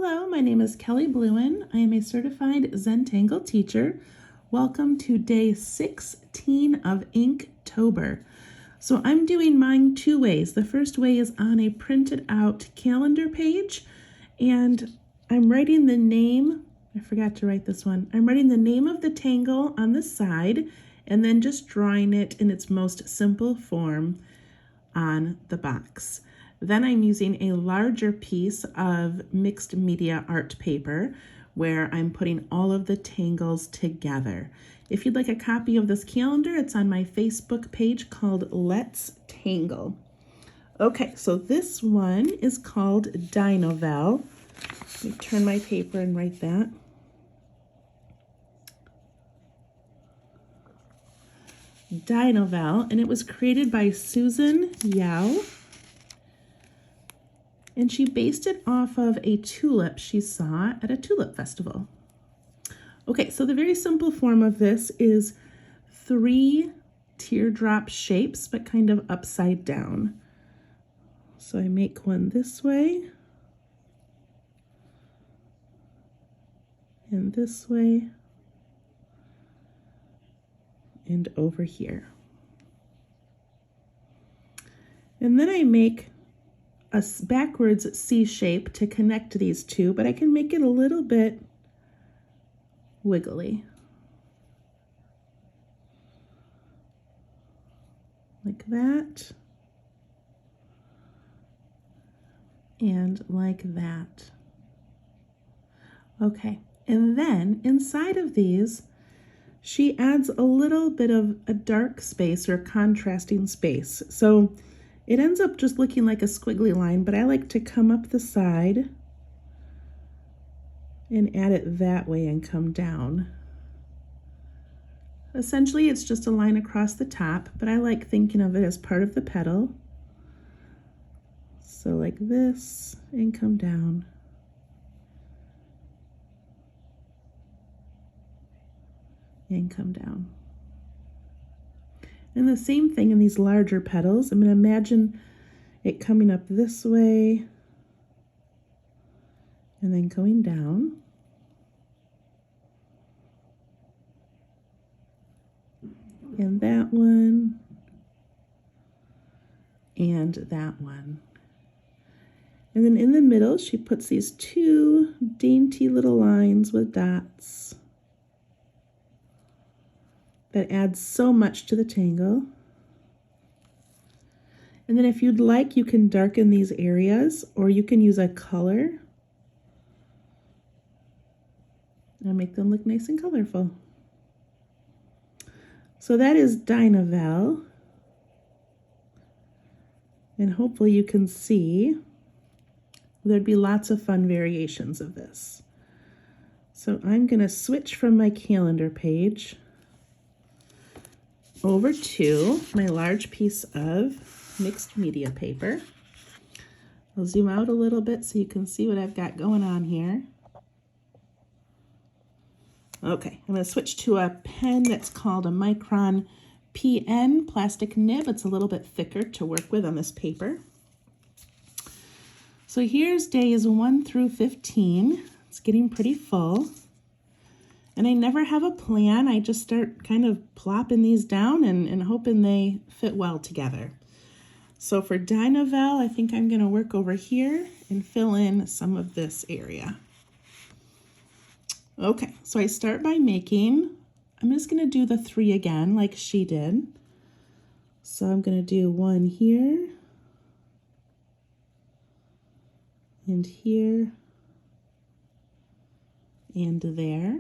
Hello, my name is Kelly Bluen. I am a certified Zentangle teacher. Welcome to day 16 of Inktober. So I'm doing mine two ways. The first way is on a printed out calendar page, and I'm writing the name, I forgot to write this one. I'm writing the name of the tangle on the side and then just drawing it in its most simple form on the box. Then I'm using a larger piece of mixed media art paper where I'm putting all of the tangles together. If you'd like a copy of this calendar, it's on my Facebook page called Let's Tangle. Okay, so this one is called Dinovel. Let me turn my paper and write that. Dinovel, and it was created by Susan Yao. And she based it off of a tulip she saw at a tulip festival. Okay, so the very simple form of this is 3 teardrop shapes, but kind of upside down. So I make one this way, and this way, and over here. And then I make a backwards C shape to connect these two, but I can make it a little bit wiggly. Like that. And like that. Okay, and then inside of these, she adds a little bit of a dark space or contrasting space. So it ends up just looking like a squiggly line, but I like to come up the side and add it that way and come down. Essentially, it's just a line across the top, but I like thinking of it as part of the petal. So like this, and come down. And come down. And the same thing in these larger petals. I'm going to imagine it coming up this way and then going down. And that one. And that one. And then in the middle, she puts these 2 dainty little lines with dots. That adds so much to the tangle. And then if you'd like, you can darken these areas, or you can use a color and make them look nice and colorful. So that is Dinovel. And hopefully you can see there'd be lots of fun variations of this. So I'm going to switch from my calendar page over to my large piece of mixed media paper. I'll zoom out a little bit so you can see what I've got going on here. Okay, I'm going to switch to a pen that's called a Micron PN plastic nib. It's a little bit thicker to work with on this paper. So here's days 1 through 15. It's getting pretty full. And I never have a plan. I just start kind of plopping these down and hoping they fit well together. So for Dinovel, I think I'm going to work over here and fill in some of this area. Okay, so I start by making, I'm just going to do the 3 again like she did. So I'm going to do 1 here, and here, and there.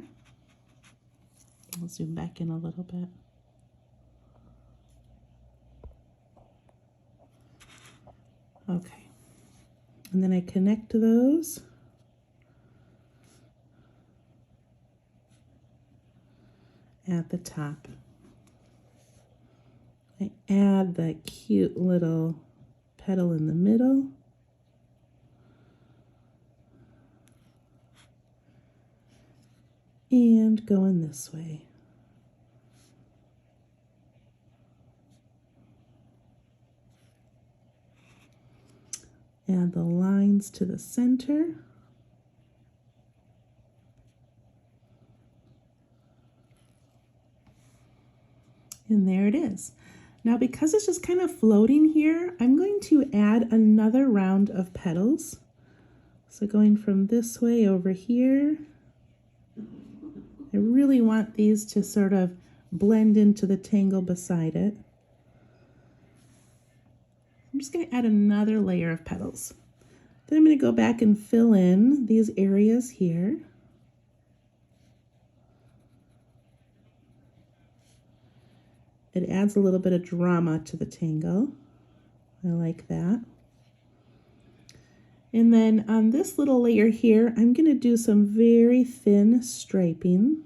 I'll zoom back in a little bit. Okay, and then I connect those. At the top. I add the cute little petal in the middle. And going this way. Add the lines to the center. And there it is. Now, because it's just kind of floating here, I'm going to add another round of petals. So going from this way over here, I really want these to sort of blend into the tangle beside it. I'm just going to add another layer of petals. Then I'm going to go back and fill in these areas here. It adds a little bit of drama to the tangle. I like that. And then on this little layer here, I'm going to do some very thin striping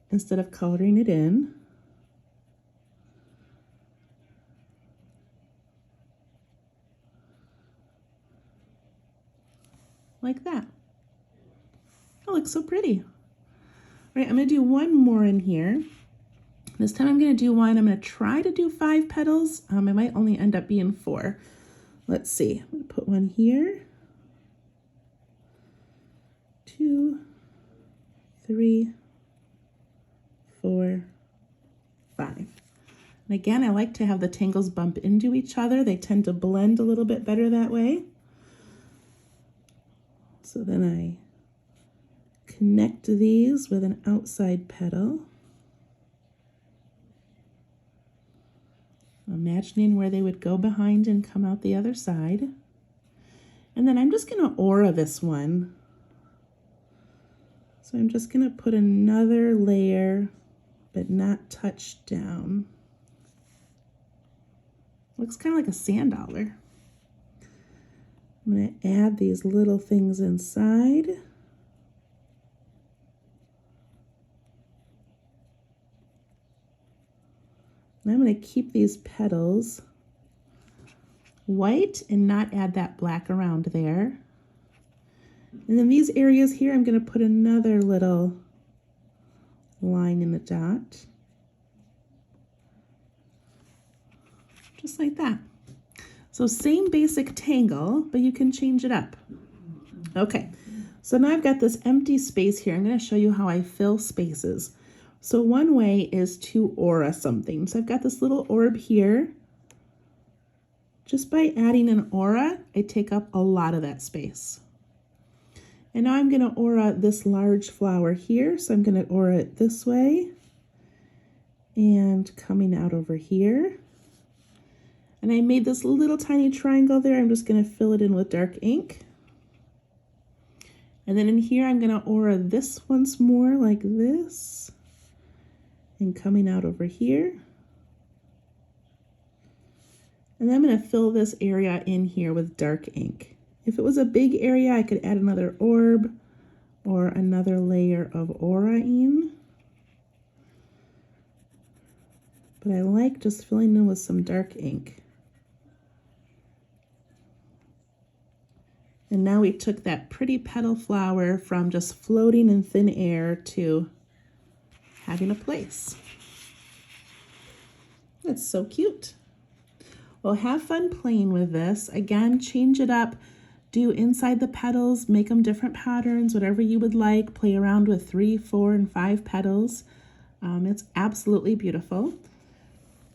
instead of coloring it in. Like that. That looks so pretty. All right, I'm going to do one more in here. This time I'm going to do one. I'm going to try to do 5 petals. It might only end up being 4. Let's see. I'm going to put one here. 2, 3, 4, 5. And again, I like to have the tangles bump into each other. They tend to blend a little bit better that way. So then I connect these with an outside petal, imagining where they would go behind and come out the other side. And then I'm just going to aura this one. So I'm just going to put another layer, but not touch down. Looks kind of like a sand dollar. I'm going to add these little things inside. And I'm going to keep these petals white and not add that black around there. And then these areas here, I'm going to put another little line in the dot. Just like that. So same basic tangle, but you can change it up. Okay, so now I've got this empty space here. I'm going to show you how I fill spaces. So one way is to aura something. So I've got this little orb here. Just by adding an aura, I take up a lot of that space. And now I'm going to aura this large flower here. So I'm going to aura it this way and coming out over here. And I made this little tiny triangle there. I'm just going to fill it in with dark ink. And then in here, I'm going to aura this once more like this. And coming out over here. And then I'm going to fill this area in here with dark ink. If it was a big area, I could add another orb or another layer of aura in. But I like just filling in with some dark ink. And now we took that pretty petal flower from just floating in thin air to having a place. That's so cute. Well, have fun playing with this. Again, change it up. Do inside the petals, make them different patterns, whatever you would like. Play around with 3, 4, and 5 petals. It's absolutely beautiful.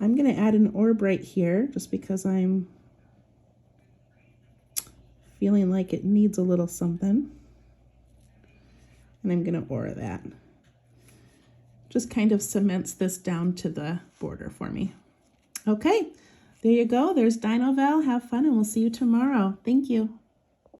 I'm going to add an orb right here just because I'm feeling like it needs a little something. And I'm going to aura that. Just kind of cements this down to the border for me. Okay, there you go. There's Dinovel. Have fun, and we'll see you tomorrow. Thank you.